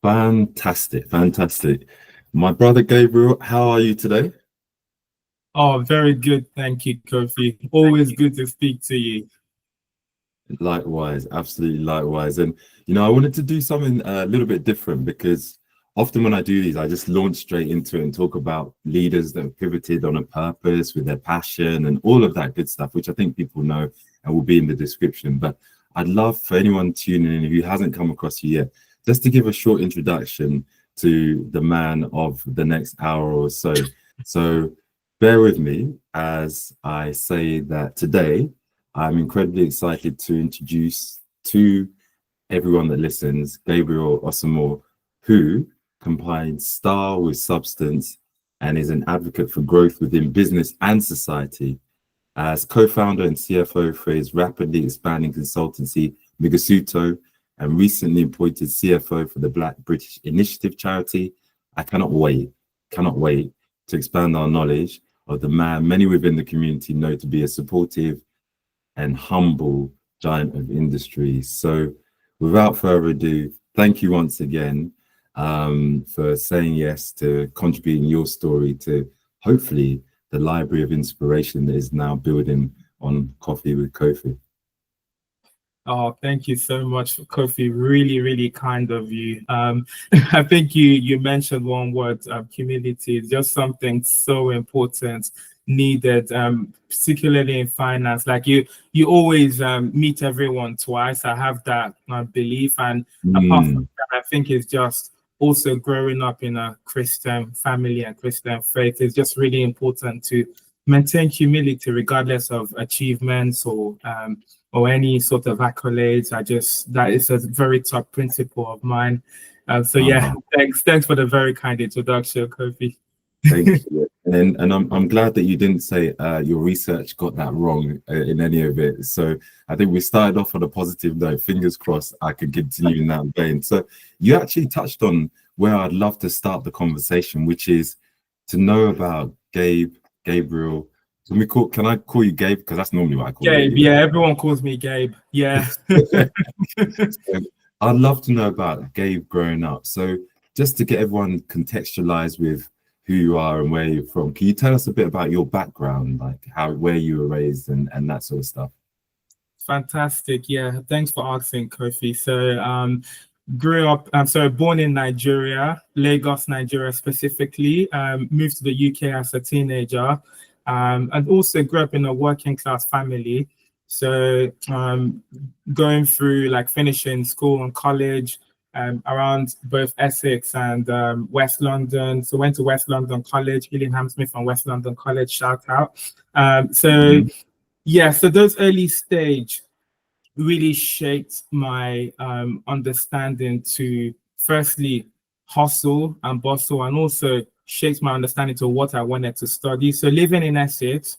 Fantastic, fantastic. My brother Gabriel, how are you today? Oh, very good. Thank you, Kofi. Always good to speak to you. Likewise, absolutely likewise. And I wanted to do something a little bit different because often when I do these, I just launch straight into it and talk about leaders that have pivoted on a purpose with their passion and all of that good stuff, which I think people know and will be in the description. But I'd love for anyone tuning in who hasn't come across you yet, just to give a short introduction to the man of the next hour or so. So bear with me as I say that today I'm incredibly excited to introduce to everyone that listens Gabriel Osamor, who combines style with substance and is an advocate for growth within business and society. As co-founder and CFO for his rapidly expanding consultancy, Migasuto, and recently appointed CFO for the Black British Initiative charity, I cannot wait to expand our knowledge of the man many within the community know to be a supportive and humble giant of industry. So without further ado, thank you once again for saying yes to contributing your story to hopefully the library of inspiration that is now building on Coffee with Kofi. Oh, thank you so much, Kofi. Really, really kind of you. I think you mentioned one word, humility. It's just something so important, needed, particularly in finance. Like you always meet everyone twice. I have that belief, and apart from that, I think it's just also growing up in a Christian family and Christian faith. It's just really important to maintain humility regardless of achievements or any sort of accolades. That is a very top principle of mine. So yeah, thanks for the very kind introduction, Kofi. Thank you. And I'm glad that you didn't say your research got that wrong in any of it. So I think we started off on a positive note. Fingers crossed I can continue in that vein. So you actually touched on where I'd love to start the conversation, which is to know about Gabriel. Can I call you Gabe? Because that's normally what I call Gabe, you. yeah, everyone calls me Gabe. Yeah. So I'd love to know about Gabe growing up. So just to get everyone contextualized with who you are and where you're from, can you tell us a bit about your background, like where you were raised and that sort of stuff? Fantastic. Yeah, thanks for asking, Kofi. So grew up, born in Nigeria, Lagos, Nigeria specifically, moved to the UK as a teenager, and also grew up in a working class family. So going through like finishing school and college around both Essex and West London. So went to West London College, Gillingham Smith and West London College, shout out. Yeah, so those early stage really shaped my understanding to firstly hustle and bustle, and also shaped my understanding to what I wanted to study. So living in Essex,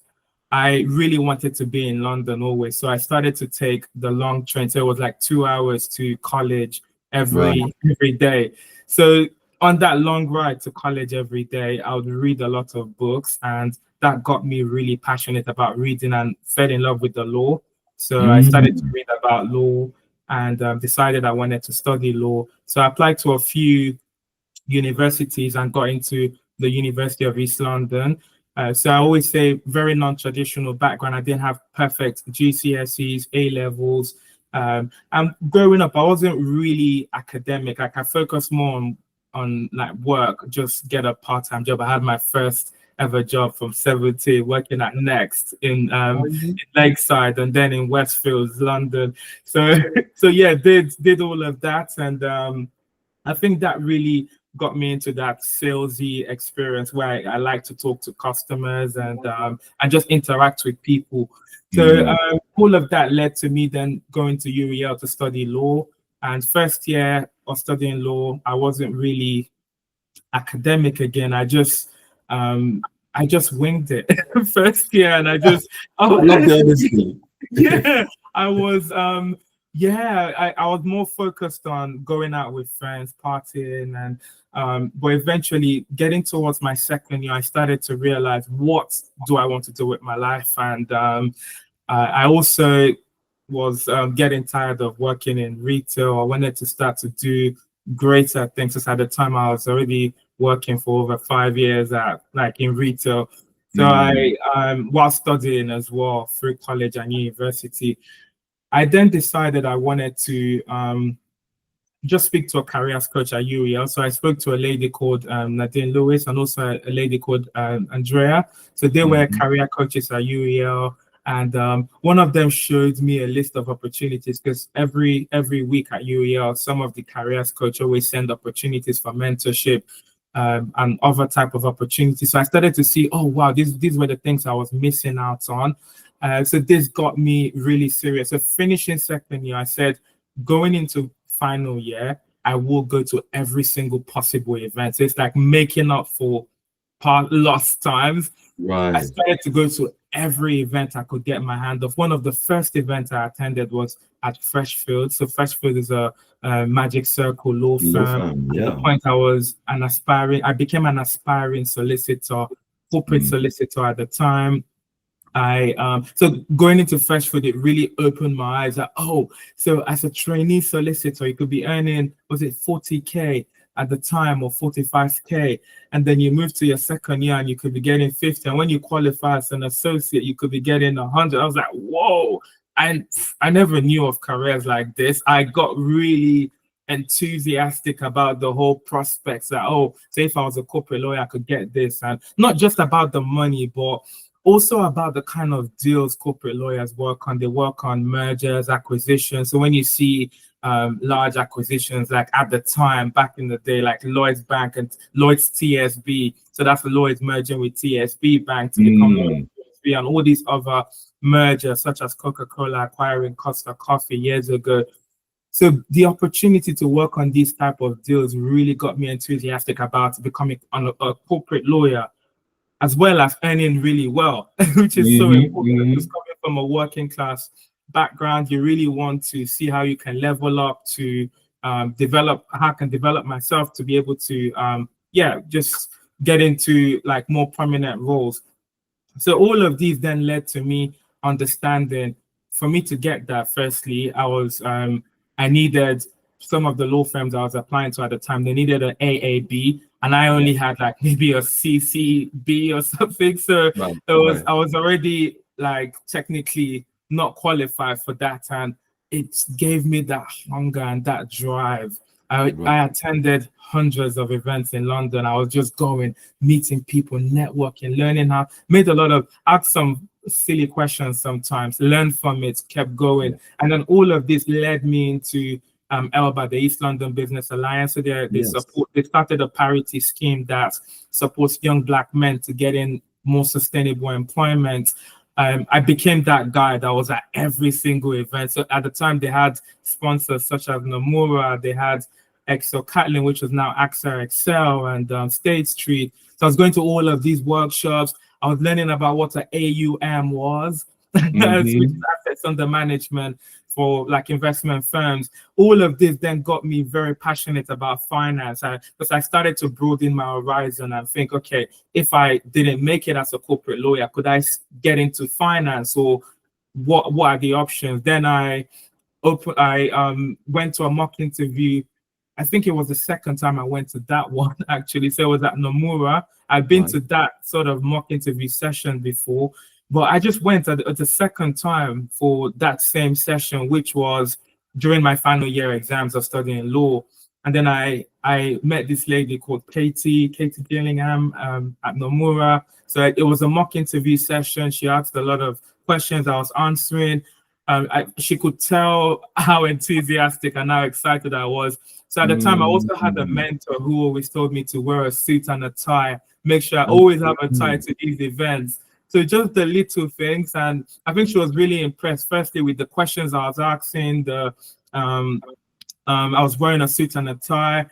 I really wanted to be in London always. So I started to take the long train. So it was like 2 hours to college every day. So on that long ride to college every day, I would read a lot of books, and that got me really passionate about reading and fell in love with the law. So I started to read about law and decided I wanted to study law. So I applied to a few universities and got into the University of East London. So I always say very non-traditional background. I didn't have perfect GCSEs, A levels. And growing up, I wasn't really academic. Like I focused more on like work, just get a part-time job. I had my first ever job from 17 working at Next in Lakeside and then in Westfields, London. So so yeah, did all of that, and I think that really got me into that salesy experience where I like to talk to customers and just interact with people. So all of that led to me then going to UEL to study law. And first year of studying law, I wasn't really academic again. I just winged it first year, and I love the honesty. yeah, I was I was more focused on going out with friends, partying, and but eventually getting towards my second year, I started to realize what do I want to do with my life, and I also was getting tired of working in retail. I wanted to start to do greater things. Because at the time I was already working for over 5 years at in retail. So I while studying as well through college and university, I then decided I wanted to just speak to a careers coach at UEL. So I spoke to a lady called Nadine Lewis and also a lady called Andrea. So they were career coaches at UEL. And one of them showed me a list of opportunities because every week at UEL, some of the careers coach always send opportunities for mentorship and other type of opportunities. So I started to see, oh, wow, these were the things I was missing out on. So this got me really serious. So finishing second year, I said, going into final year, I will go to every single possible event. So it's like making up for lost times. Right. I started to go to every event I could get my hand off. One of the first events I attended was at Freshfield. So Freshfield is a Magic Circle law firm. Yeah. At the point I became an aspiring solicitor, corporate solicitor at the time. So going into Freshfield, it really opened my eyes that, oh, so as a trainee solicitor, you could be earning, was it 40K at the time or 45K? And then you move to your second year and you could be getting 50. And when you qualify as an associate, you could be getting 100. I was like, whoa. And I never knew of careers like this. I got really enthusiastic about the whole prospects that, oh, say if I was a corporate lawyer, I could get this. And not just about the money, but also about the kind of deals corporate lawyers work on. They work on mergers, acquisitions. So when you see large acquisitions, like at the time, back in the day, like Lloyd's Bank and Lloyd's TSB. So that's the Lloyd's merging with TSB Bank to become Lloyd's TSB, and all these other mergers, such as Coca-Cola acquiring Costa Coffee years ago. So the opportunity to work on these type of deals really got me enthusiastic about becoming a corporate lawyer, as well as earning really well, which is so important. Because coming from a working class background, you really want to see how you can level up to develop, how I can develop myself to be able to, just get into like more prominent roles. So all of these then led to me understanding, for me to get that, firstly, I needed some of the law firms I was applying to at the time, they needed an AAB, and I only had like maybe a CCB or something. So I was already like technically not qualified for that. And it gave me that hunger and that drive. I attended hundreds of events in London. I was just going, meeting people, networking, learning how, asked some silly questions sometimes, learned from it, kept going. And then all of this led me into ELBA, the East London Business Alliance. So they started a parity scheme that supports young Black men to get in more sustainable employment. I became that guy that was at every single event. So at the time, they had sponsors such as Nomura, they had Excel Catlin, which was now AXA Excel, and State Street. So I was going to all of these workshops. I was learning about what an AUM was, which is assets under management for like investment firms. All of this then got me very passionate about finance, because I started to broaden my horizon and think, okay, if I didn't make it as a corporate lawyer, could I get into finance, or what are the options? Then I went to a mock interview. I think it was the second time I went to that one, actually. So it was at Nomura. I've been to that sort of mock interview session before, but I just went at the second time for that same session, which was during my final year exams of studying law. And then I met this lady called Katie Gillingham at Nomura. So it was a mock interview session. She asked a lot of questions I was answering. She could tell how enthusiastic and how excited I was. So at the time, I also had a mentor who always told me to wear a suit and a tie, make sure I always have a tie to these events. So just the little things. And I think she was really impressed, firstly, with the questions I was asking. I was wearing a suit and a tie,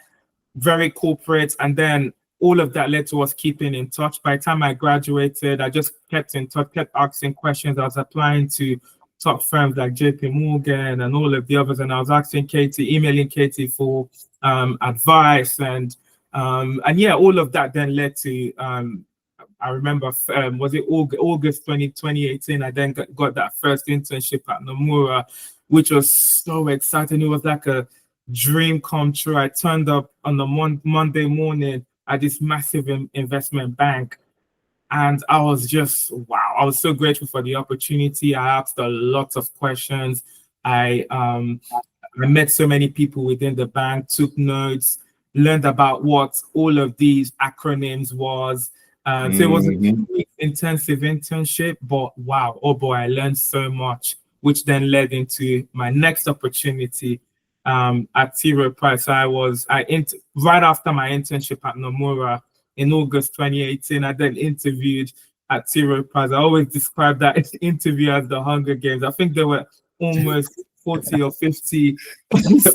very corporate. And then all of that led to us keeping in touch. By the time I graduated, I just kept in touch, kept asking questions. I was applying to top firms like JP Morgan and all of the others. And I was asking Katie, emailing Katie for advice. And yeah, all of that then led to, I remember, was it August 2018, I then got that first internship at Nomura, which was so exciting. It was like a dream come true. I turned up on the Monday morning at this massive investment bank. And I was just, wow, I was so grateful for the opportunity. I asked a lot of questions. I met so many people within the bank, took notes, learned about what all of these acronyms was. So it was a intensive internship, but wow, oh boy, I learned so much, which then led into my next opportunity at T. Rowe Price. So right after my internship at Nomura in August 2018, I then interviewed at T. Rowe Price. I always describe that interview as the Hunger Games. I think there were almost 40 or 50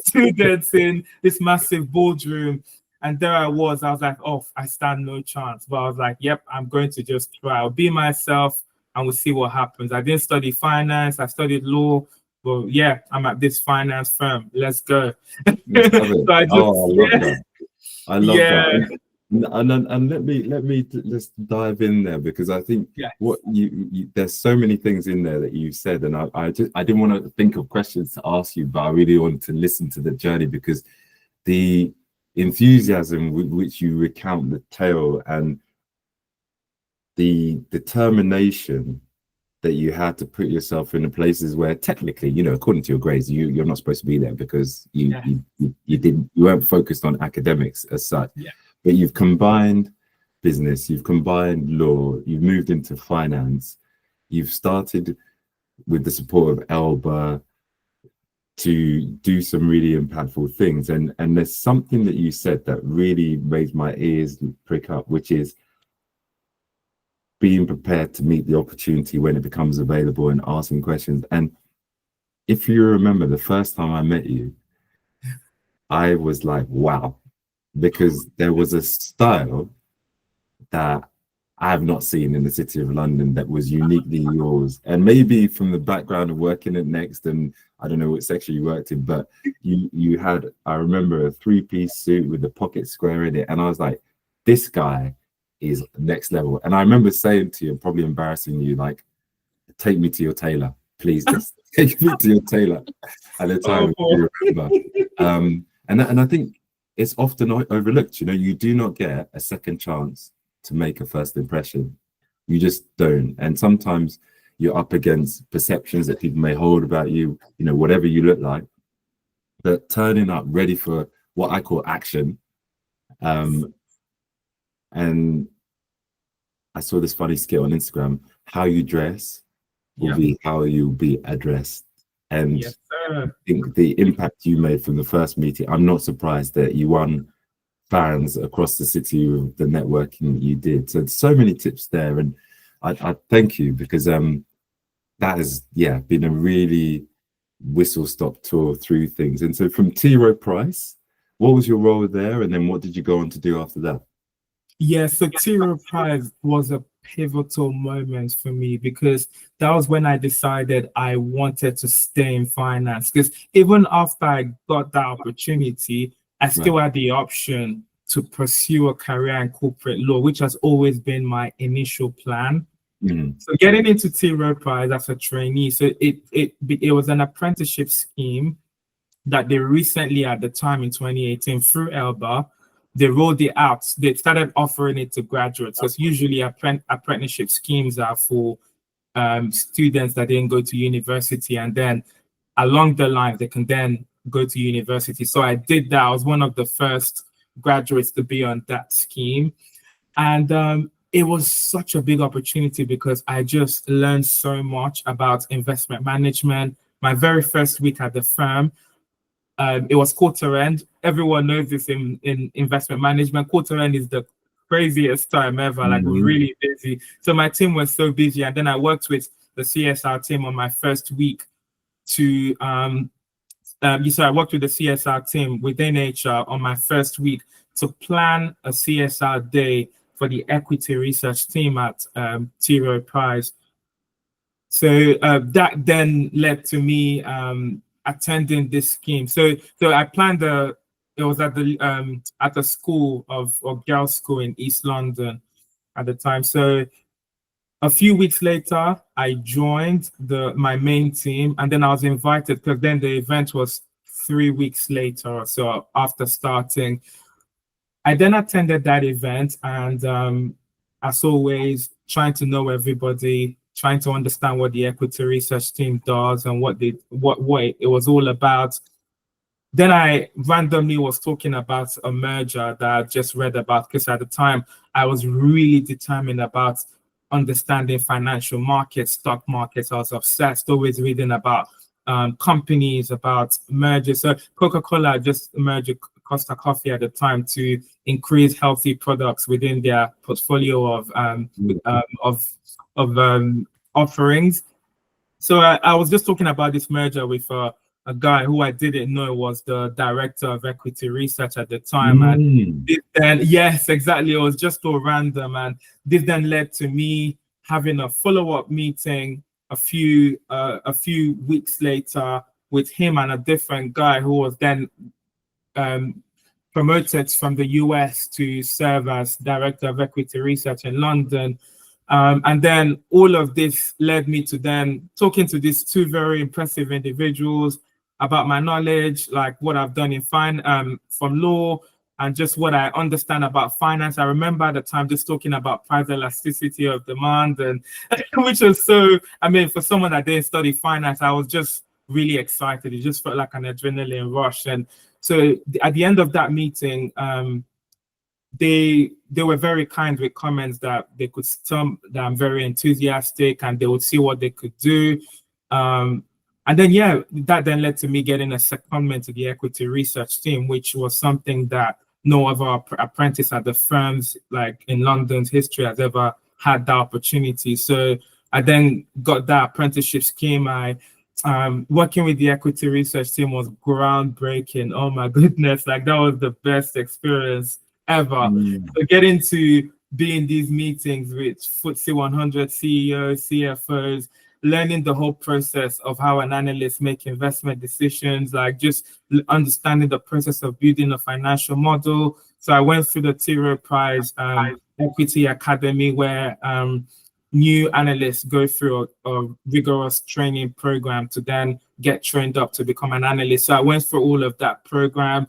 students in this massive boardroom. And there I was like, oh, I stand no chance. But I was like, yep, I'm going to just try. I'll be myself and we'll see what happens. I didn't study finance. I studied law. Well, yeah, I'm at this finance firm. Let's go. So I love that. I love that. And let me just dive in there, because I think what you there's so many things in there that you said, and I didn't want to think of questions to ask you, but I really wanted to listen to the journey, because the enthusiasm with which you recount the tale and the determination that you had to put yourself in the places where technically, you know, according to your grades, you're not supposed to be there, because you weren't focused on academics as such. But you've combined business, you've combined law, you've moved into finance, you've started with the support of Elba to do some really impactful things. And there's something that you said that really made my ears prick up, which is being prepared to meet the opportunity when it becomes available and asking questions. And if you remember the first time I met you, I was like, wow. Because there was a style that I have not seen in the City of London that was uniquely yours. And maybe from the background of working at Next, and I don't know what section you worked in, but you had, I remember, a 3-piece suit with the pocket square in it. And I was like, this guy is next level. And I remember saying to you, probably embarrassing you, like, take me to your tailor, please. Just take me to your tailor at the time. You remember. And I think it's often overlooked. You know, you do not get a second chance to make a first impression. You just don't. And sometimes you're up against perceptions that people may hold about you, you know, whatever you look like. But turning up ready for what I call action. And I saw this funny skit on Instagram: how you dress will be how you'll be addressed. And I think the impact you made from the first meeting, I'm not surprised that you won fans across the city with the networking you did. So many tips there. And I thank you, because that has, been a really whistle-stop tour through things. And so from T. Rowe Price, what was your role there? And then what did you go on to do after that? Yeah, so T. Rowe Price was a pivotal moment for me, because that was when I decided I wanted to stay in finance. Because even after I got that opportunity, I still had the option to pursue a career in corporate law, which has always been my initial plan. So getting into T. Rowe Price as a trainee, so it was an apprenticeship scheme that they recently, at the time in 2018, through Elba, they rolled it out. They started offering it to graduates, because usually apprenticeship schemes are for students that didn't go to university, and then along the line they can then go to university. So I did that. I was one of the first graduates to be on that scheme, and it was such a big opportunity because I just learned so much about investment management. My very first week at the firm, it was quarter end. Everyone knows this in investment management. Quarter end is the craziest time ever. Like, we're really busy. So my team was so busy, and then I worked with the CSR team on my first week to so I worked with the CSR team within HR on my first week to plan a CSR day for the equity research team at T. Rowe Price. So that then led to me attending this scheme. So I planned it was at the school or girls' school in East London at the time. So a few weeks later, I joined my main team, and then I was invited, because then the event was 3 weeks later or so after starting. I then attended that event, and as always, trying to know everybody, trying to understand what the equity research team does and what it was all about. Then I randomly was talking about a merger that I just read about, because at the time I was really determined about understanding financial markets, stock markets. I was obsessed, always reading about companies, about mergers. So Coca-Cola just merged Costa Coffee at the time to increase healthy products within their portfolio of offerings. So I was just talking about this merger with a guy who I didn't know was the director of equity research at the time. And then, yes, exactly. It was just so random. And this then led to me having a follow-up meeting a few weeks later with him and a different guy who was then promoted from the US to serve as director of equity research in London. And then all of this led me to then talking to these two very impressive individuals about my knowledge, like what I've done in from law, and just what I understand about finance. I remember at the time just talking about price elasticity of demand, and which was so, I mean, for someone that didn't study finance, I was just really excited. It just felt like an adrenaline rush. And so at the end of that meeting, they were very kind with comments that they could tell that I'm very enthusiastic and they would see what they could do. And then, yeah, that then led to me getting a secondment to the equity research team, which was something that no other apprentice at the firms, like in London's history, has ever had that opportunity. So I then got that apprenticeship scheme. Working with the equity research team was groundbreaking. Oh my goodness, like that was the best experience ever. So getting to be in these meetings with FTSE 100 CEOs, CFOs, learning the whole process of how an analyst make investment decisions, like just understanding the process of building a financial model. So I went through the T. Rowe Prize Equity Academy, where new analysts go through a rigorous training program to then get trained up to become an analyst. So I went through all of that program.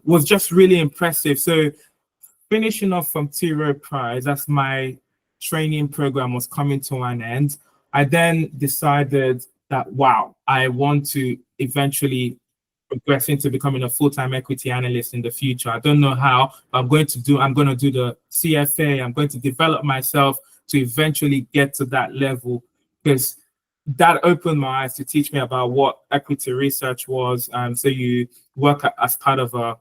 Was just really impressive. So finishing off from T. Rowe Prize, as my training program was coming to an end, I then decided that, wow, I want to eventually progress into becoming a full-time equity analyst in the future. I don't know how, but I'm going to do the CFA. I'm going to develop myself to eventually get to that level, because that opened my eyes to teach me about what equity research was. So you work as part of a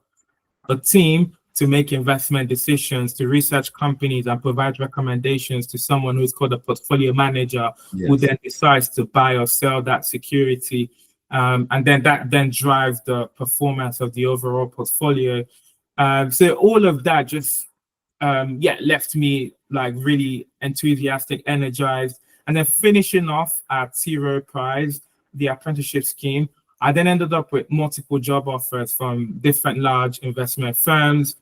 team to make investment decisions, to research companies and provide recommendations to someone who's called a portfolio manager, who then decides to buy or sell that security. And then that then drives the performance of the overall portfolio. So all of that just left me like really enthusiastic, energized. And then finishing off at T. Rowe Prize, the apprenticeship scheme, I then ended up with multiple job offers from different large investment firms.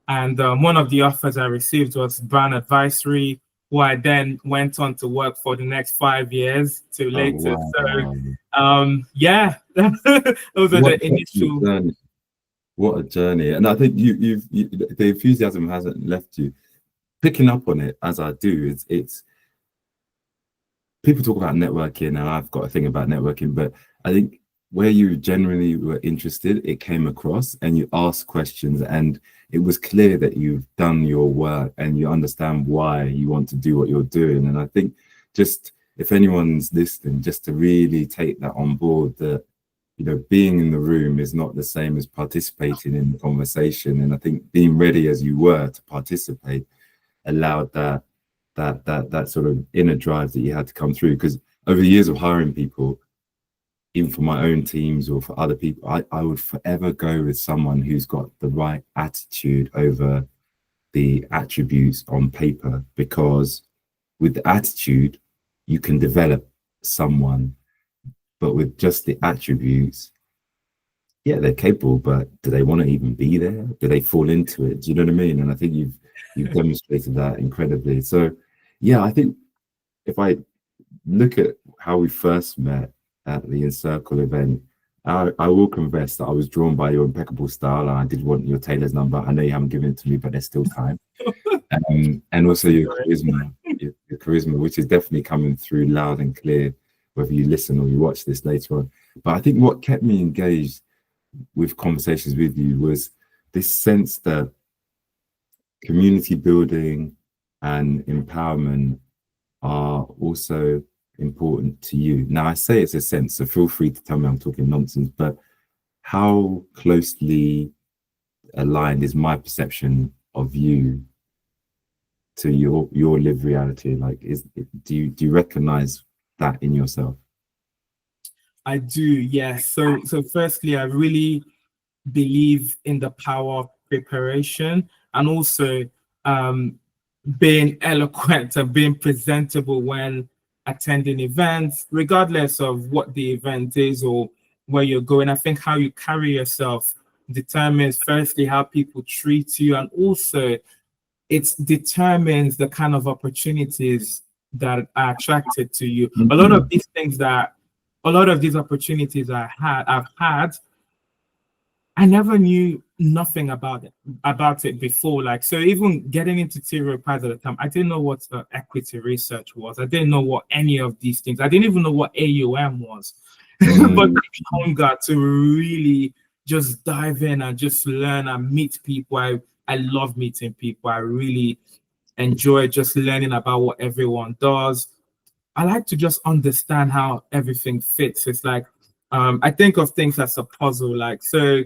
And one of the offers I received was Brown Advisory, who I then went on to work for the next 5 years to later. Wow. So, those are the initial. What a journey. And I think you the enthusiasm hasn't left you. Picking up on it as I do, it's people talk about networking, and I've got a thing about networking, but I think where you genuinely were interested, it came across, and you asked questions, and it was clear that you've done your work and you understand why you want to do what you're doing. And I think just if anyone's listening, just to really take that on board, that being in the room is not the same as participating in the conversation. And I think being ready as you were to participate allowed that sort of inner drive that you had to come through. Because over the years of hiring people, even for my own teams or for other people, I would forever go with someone who's got the right attitude over the attributes on paper, because with the attitude, you can develop someone, but with just the attributes, yeah, they're capable, but do they want to even be there? Do they fall into it? Do you know what I mean? And I think you've demonstrated that incredibly. So, yeah, I think if I look at how we first met at the Encircle event, I will confess that I was drawn by your impeccable style, and I did want your Taylor's number. I know you haven't given it to me, but there's still time. And also your charisma, which is definitely coming through loud and clear, whether you listen or you watch this later on. But I think what kept me engaged with conversations with you was this sense that community building and empowerment are also important to you. Now, I say it's a sense, so feel free to tell me I'm talking nonsense, but how closely aligned is my perception of you to your lived reality? Like, do you recognize that in yourself? I do, yes. So firstly, I really believe in the power of preparation, and also being eloquent and being presentable when attending events, regardless of what the event is or where you're going. I think how you carry yourself determines firstly how people treat you, and also it determines the kind of opportunities that are attracted to you. A lot of these things that a lot of these opportunities I've had, I never knew nothing about it before. Like, so even getting into T. Rowe Prize at the time, I didn't know what equity research was. I didn't know what any of these things. I didn't even know what AUM was. But the hunger to really just dive in and just learn and meet people. I love meeting people. I really enjoy just learning about what everyone does. I like to just understand how everything fits. It's like I think of things as a puzzle. Like, so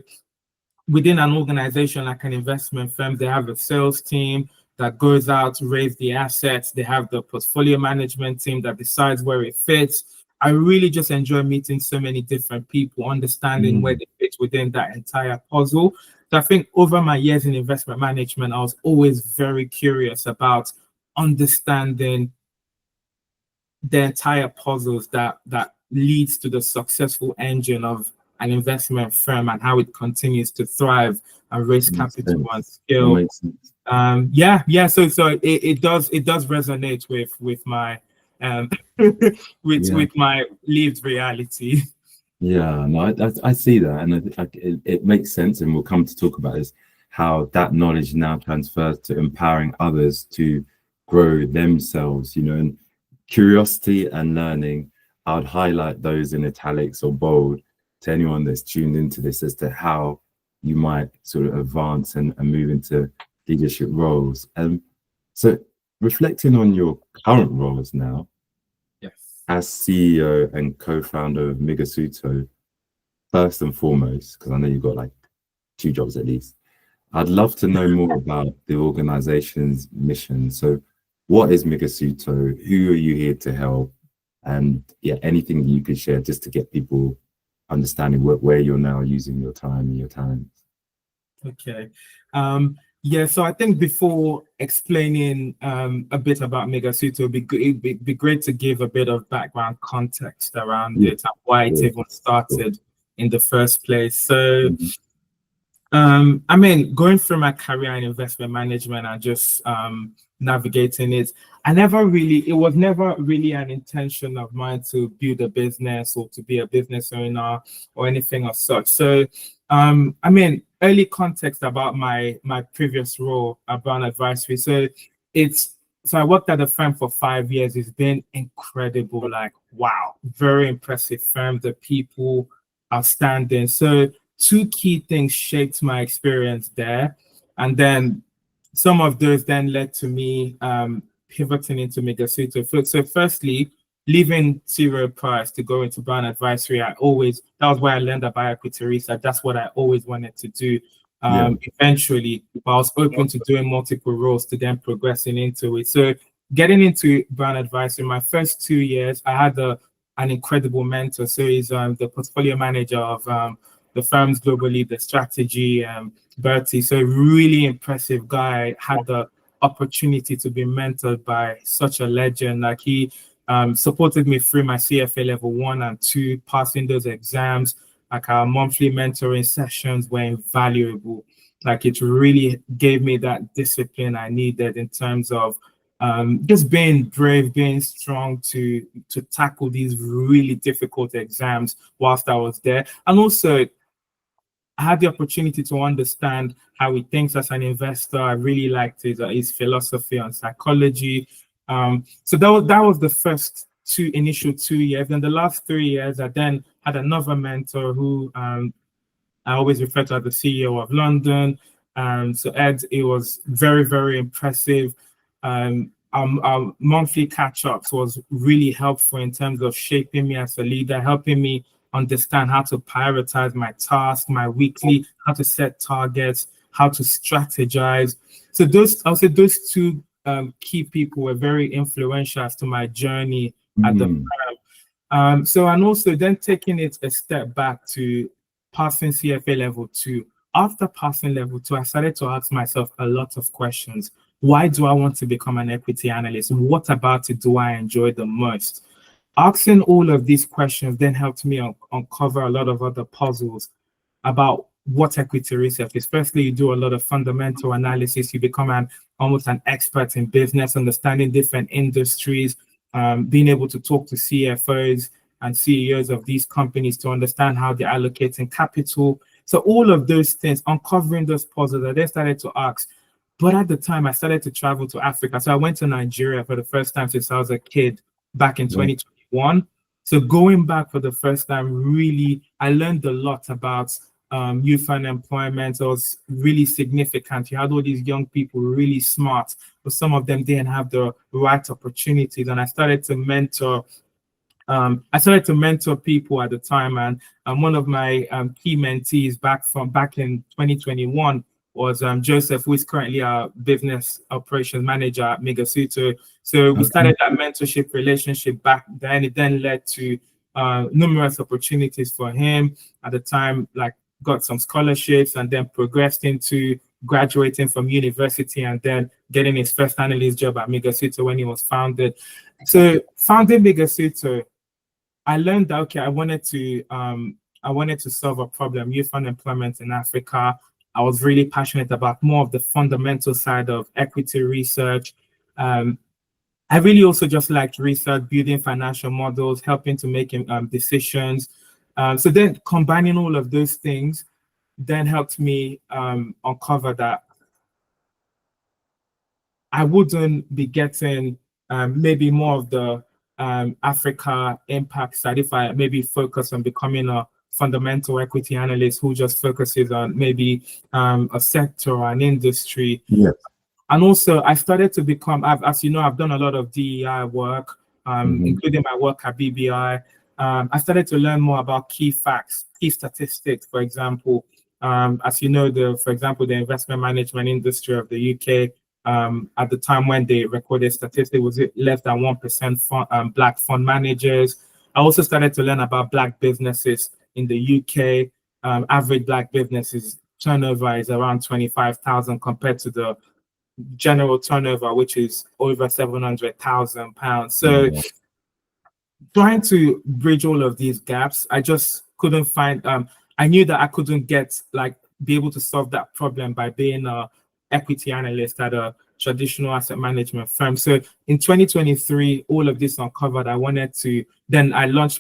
within an organization like an investment firm, they have a sales team that goes out to raise the assets. They have the portfolio management team that decides where it fits. I really just enjoy meeting so many different people, understanding where they fit within that entire puzzle. So I think over my years in investment management, I was always very curious about understanding the entire puzzles that leads to the successful engine of an investment firm and how it continues to thrive and raise capital and scale. So it does resonate with my with my lived reality. Yeah, no, I see that, and it makes sense, and we'll come to talk about this, how that knowledge now transfers to empowering others to grow themselves, and curiosity and learning. I would highlight those in italics or bold to anyone that's tuned into this as to how you might sort of advance and move into leadership roles. So reflecting on your current roles now, Yes. as CEO and co-founder of Migasuto, first and foremost, because I know you've got like 2 jobs at least, I'd love to know more about the organization's mission. So what is Migasuto? Who are you here to help? And yeah, anything you could share just to get people understanding where you're now using your time and your talents. Okay. So I think before explaining a bit about Migasuto, it'd be great to give a bit of background context around it and why it even started in the first place. So, going through my career in investment management and just navigating it, it was never really an intention of mine to build a business or to be a business owner or anything of such. So, early context about my previous role at Brown Advisory. So I worked at the firm for 5 years. It's been incredible. Like, wow, very impressive firm. The people outstanding. So 2 key things shaped my experience there. And then some of those then led to me pivoting into Migasuto. So firstly, leaving T. Rowe Price to go into Brown Advisory, that was where I learned about equity research. That's what I always wanted to do. Eventually, but I was open to doing multiple roles to then progressing into it. So getting into Brown Advisory, my first 2 years, I had an incredible mentor. So he's the portfolio manager of the firm's globally, the strategy, Bertie. So really impressive guy. Had the opportunity to be mentored by such a legend. Like, he supported me through my CFA level 1 and 2, passing those exams. Like, our monthly mentoring sessions were invaluable. Like, it really gave me that discipline I needed in terms of just being brave, being strong to tackle these really difficult exams whilst I was there. And also, I had the opportunity to understand how he thinks as an investor. I really liked his philosophy on psychology. So that was the first initial 2 years. Then the last 3 years, I then had another mentor who I always refer to as the CEO of London. So Ed, it was very, very impressive. Our monthly catch-ups was really helpful in terms of shaping me as a leader, helping me understand how to prioritize my task, my weekly, how to set targets, how to strategize. So I'll say those two key people were very influential as to my journey at the firm. And also then taking it a step back to passing CFA level 2. After passing level 2, I started to ask myself a lot of questions. Why do I want to become an equity analyst? What about it do I enjoy the most? Asking all of these questions then helped me uncover a lot of other puzzles about what equity research is. Firstly, you do a lot of fundamental analysis. You become almost an expert in business, understanding different industries, being able to talk to CFOs and CEOs of these companies to understand how they're allocating capital. So all of those things, uncovering those puzzles, I then started to ask. But at the time, I started to travel to Africa. So I went to Nigeria for the first time since I was a kid back in 2021. So going back for the first time, really, I learned a lot about youth unemployment. It was really significant. You had all these young people really smart, but some of them didn't have the right opportunities. And I started to mentor people at the time, and one of my key mentees back in 2021 was Joseph, who is currently our business operations manager at Migasuto. So we started that mentorship relationship back then. It then led to numerous opportunities for him at the time, like got some scholarships and then progressed into graduating from university and then getting his first analyst job at Migasuto when he was founded. So founding Migasuto, I learned that, okay, I wanted to solve a problem, youth unemployment in Africa. I was really passionate about more of the fundamental side of equity research. I really also just liked research, building financial models, helping to make decisions. So then combining all of those things then helped me uncover that I wouldn't be getting maybe more of the Africa impact side if I maybe focus on becoming a fundamental equity analyst who just focuses on maybe a sector or an industry. Yes. And also, I started to become, as you know, I've done a lot of DEI work, including my work at BBI. I started to learn more about key facts, key statistics, for example. As you know, for example, the investment management industry of the UK, at the time when they recorded statistics, was it less than 1% Black fund managers. I also started to learn about Black businesses in the UK. Average Black businesses turnover is around 25,000 compared to the general turnover, which is over 700,000 pounds. So trying to bridge all of these gaps, I just couldn't find, I knew that I couldn't be able to solve that problem by being a equity analyst at a traditional asset management firm. So in 2023, all of this uncovered, I launched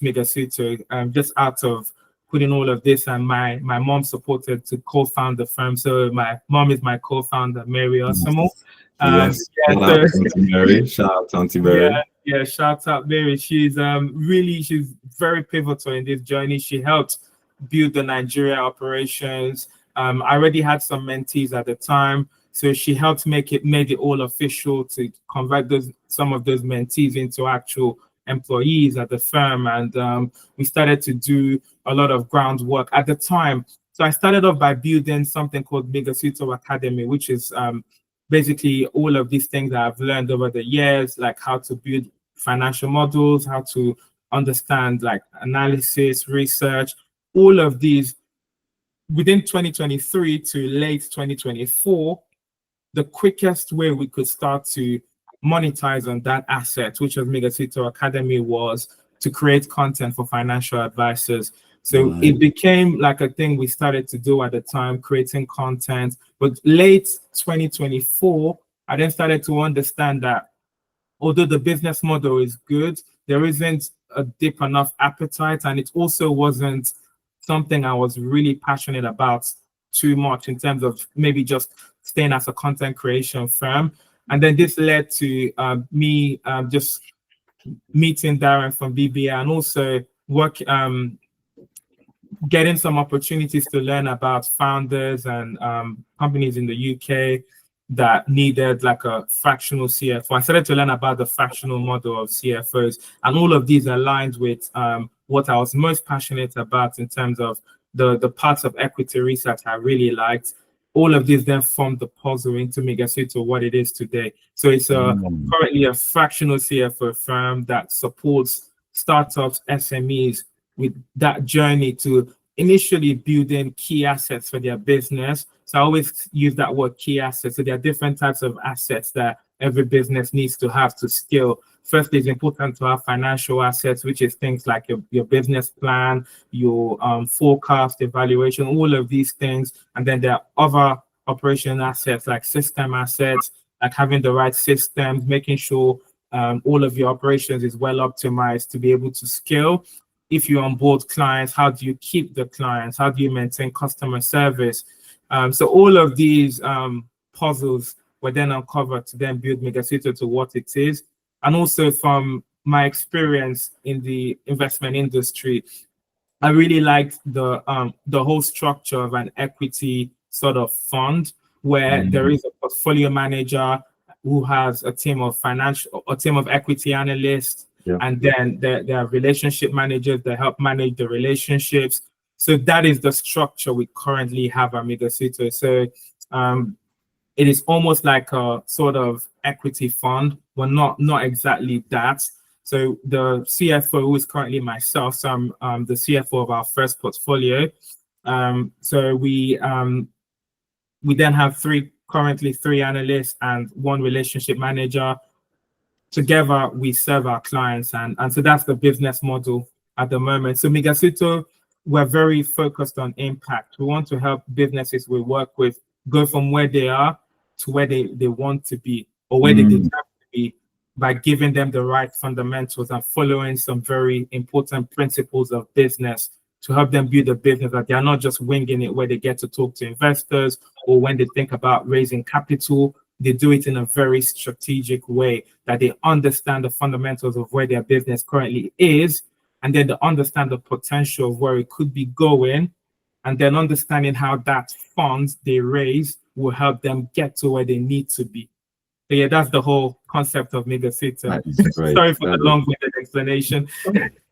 Migasuto just out of putting all of this, and my mom supported to co-found the firm. So my mom is my co-founder, Mary Osamor. Yes, shout out Auntie Mary. Shout out Auntie Mary. Yeah, shout out Mary. She's she's very pivotal in this journey. She helped build the Nigeria operations. I already had some mentees at the time, so she helped made it all official to convert some of those mentees into actual employees at the firm, and we started to do a lot of groundwork at the time. So I started off by building something called Migasuto Academy, which is basically all of these things that I've learned over the years, like how to build financial models, how to understand like analysis, research, all of these. Within 2023 to late 2024, the quickest way we could start to monetize on that asset, which was Migasuto Academy, was to create content for financial advisors. So it became like a thing we started to do at the time, creating content. But late 2024, I then started to understand that although the business model is good, there isn't a deep enough appetite, and it also wasn't something I was really passionate about too much in terms of maybe just staying as a content creation firm. And then this led to me just meeting Darren from BBA and also getting some opportunities to learn about founders and companies in the UK that needed like a fractional CFO. I started to learn about the fractional model of CFOs, and all of these aligned with what I was most passionate about in terms of the parts of equity research I really liked. All of these then formed the puzzle into Migasuto, what it is today. So it's currently a fractional CFO firm that supports startups, SMEs with that journey to initially building key assets for their business. So I always use that word key assets. So there are different types of assets that every business needs to have to scale. Firstly, it's important to have financial assets, which is things like your business plan, your forecast, evaluation, all of these things. And then there are other operational assets like system assets, like having the right systems, making sure all of your operations is well optimized to be able to scale. If you onboard clients, how do you keep the clients? How do you maintain customer service? So all of these puzzles were then uncovered to then build Migasuto to what it is. And also from my experience in the investment industry, I really liked the whole structure of an equity sort of fund where there is a portfolio manager who has a team of equity analysts, and then there are relationship managers that help manage the relationships. So that is the structure we currently have at Migasuto. So it is almost like a sort of equity fund, but not exactly that. So the CFO, who is currently myself, so I'm the CFO of our first portfolio. So we then have currently three analysts and one relationship manager. Together, we serve our clients, and so that's the business model at the moment. So Migasuto, we're very focused on impact. We want to help businesses we work with go from where they are to where they want to be, or where they deserve to be, by giving them the right fundamentals and following some very important principles of business to help them build a business that they are not just winging it, where they get to talk to investors, or when they think about raising capital, they do it in a very strategic way, that they understand the fundamentals of where their business currently is, and then they understand the potential of where it could be going, and then understanding how that funds they raise will help them get to where they need to be. So yeah, that's the whole concept of Migasuto. Sorry for the long-winded explanation.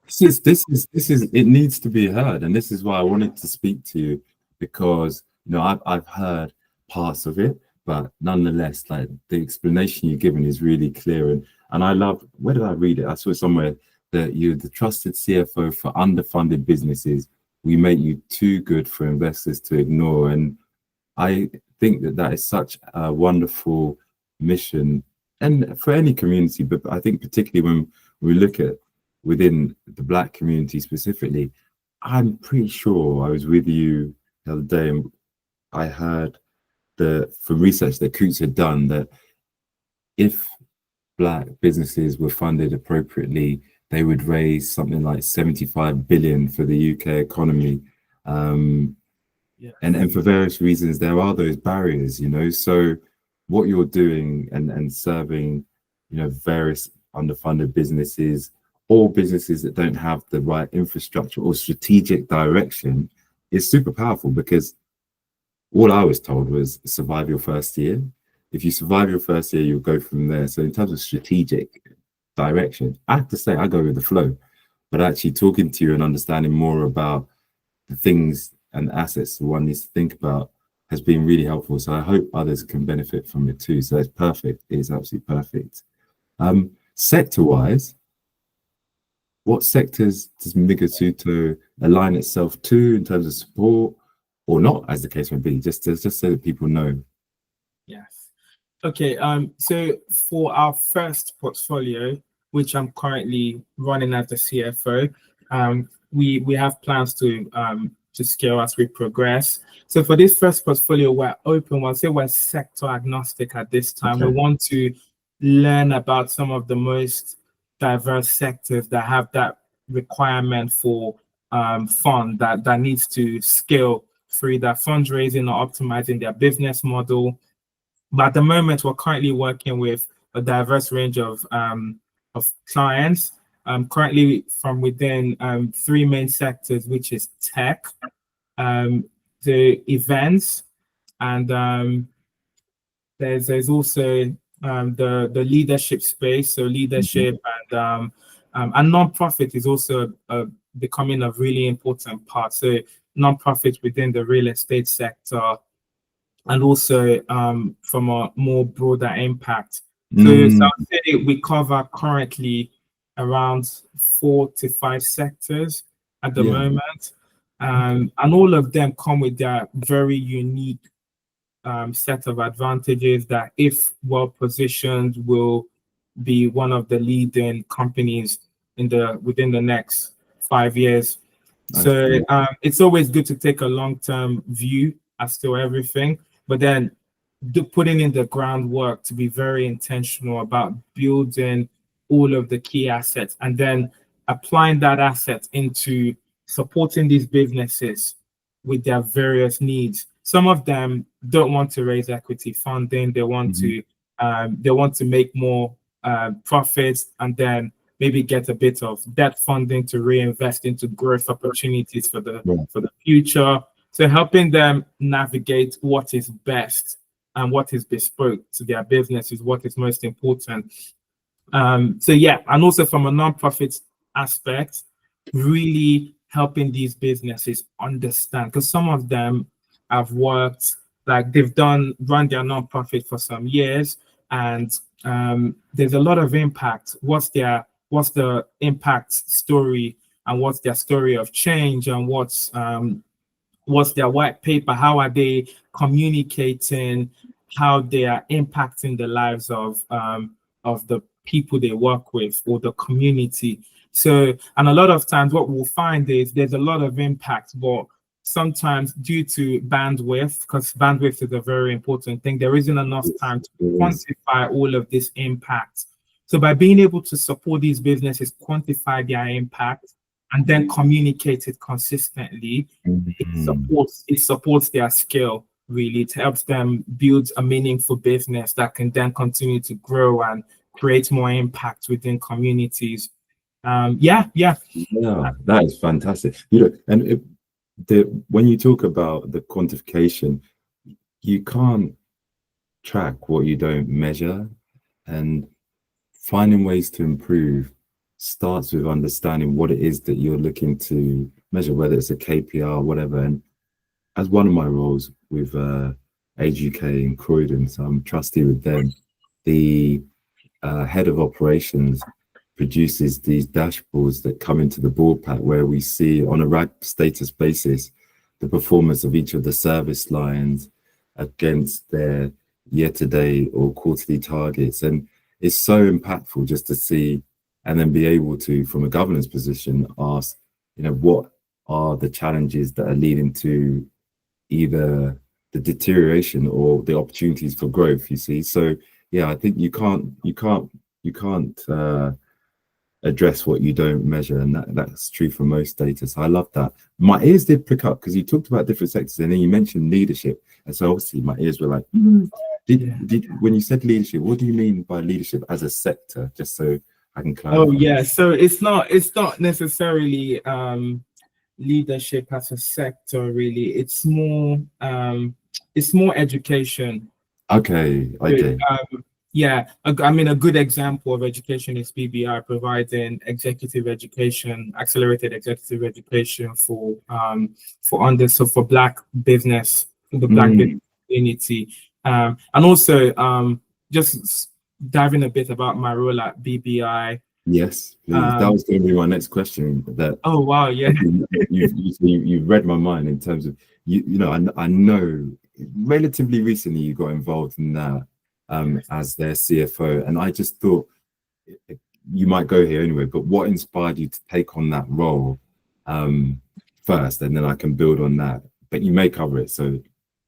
This is it needs to be heard, and this is why I wanted to speak to you, because I've heard parts of it, but nonetheless, like, the explanation you've given is really clear, and I love. Where did I read it? I saw it somewhere that you're the trusted CFO for underfunded businesses. We make you too good for investors to ignore, and I think that is such a wonderful mission, and for any community, but I think particularly when we look at within the Black community specifically. I'm pretty sure I was with you the other day, and I heard from research that Coots had done, that if Black businesses were funded appropriately, they would raise something like 75 billion for the UK economy. And for various reasons, there are those barriers, so what you're doing and serving, various underfunded businesses, or businesses that don't have the right infrastructure or strategic direction, is super powerful, because all I was told was survive your first year. If you survive your first year, you'll go from there. So in terms of strategic direction, I have to say I go with the flow, but actually talking to you and understanding more about the things and assets one needs to think about has been really helpful. So I hope others can benefit from it too. So it's perfect. It's absolutely perfect. Sector-wise, what sectors does Migasuto align itself to in terms of support, or not, as the case may be, just so that people know? Yes. Okay. So for our first portfolio, which I'm currently running as the CFO, we have plans to scale as we progress. So for this first portfolio, we're open. We'll say we're sector agnostic at this time. Okay. We want to learn about some of the most diverse sectors that have that requirement for fund that needs to scale through that fundraising or optimizing their business model. But at the moment, we're currently working with a diverse range of clients, currently from within three main sectors, which is tech, the events, and there's also the leadership space. So leadership and non-profit is also becoming a really important part. So non-profit within the real estate sector, and also from a more broader impact. So I'd say we cover currently around 4 to 5 sectors at the moment. And all of them come with their very unique set of advantages that, if well positioned, will be one of the leading companies within the next 5 years. So it's always good to take a long-term view as to everything, but then putting in the groundwork to be very intentional about building all of the key assets and then applying that asset into supporting these businesses with their various needs. Some of them don't want to raise equity funding. They want to make more profits, and then maybe get a bit of debt funding to reinvest into growth opportunities for the future. So helping them navigate what is best and what is bespoke to their business is what is most important. And also from a nonprofit aspect, really helping these businesses understand, because some of them have worked, like they've run their nonprofit for some years, and there's a lot of impact. What's the impact story, and what's their story of change, and what's their white paper? How are they communicating? How they are impacting the lives of the people they work with or the community? So, and a lot of times what we'll find is there's a lot of impact, but sometimes due to bandwidth, because bandwidth is a very important thing, there isn't enough time to quantify all of this impact. So by being able to support these businesses, quantify their impact, and then communicate it consistently, it supports their scale, really. It helps them build a meaningful business that can then continue to grow and create more impact within communities. Yeah, that is fantastic. And when you talk about the quantification, you can't track what you don't measure, and finding ways to improve starts with understanding what it is that you're looking to measure, whether it's a KPI or whatever. And as one of my roles with Age UK in Croydon, so I'm trustee with them, the head of operations produces these dashboards that come into the board pack, where we see on a RAG status basis the performance of each of the service lines against their year-to-date or quarterly targets. And it's so impactful just to see, and then be able to, from a governance position, ask, what are the challenges that are leading to either the deterioration or the opportunities for growth, you see? So yeah, I think you can't address what you don't measure, and that's true for most data. So I love that. My ears did prick up because you talked about different sectors, and then you mentioned leadership, and so obviously my ears were like, when you said leadership, what do you mean by leadership as a sector? Just so I can clarify. Oh yeah, so it's not necessarily leadership as a sector, really. It's more education. Okay. I mean, a good example of education is BBI providing executive education, accelerated executive education for Black business, for the Black business community, and also just diving a bit about my role at BBI. Yes, please. That was going to be my next question. Oh wow, yeah. You've read my mind in terms of I know relatively recently you got involved in that as their CFO, and I just thought you might go here anyway. But what inspired you to take on that role first, and then I can build on that. But you may cover it, so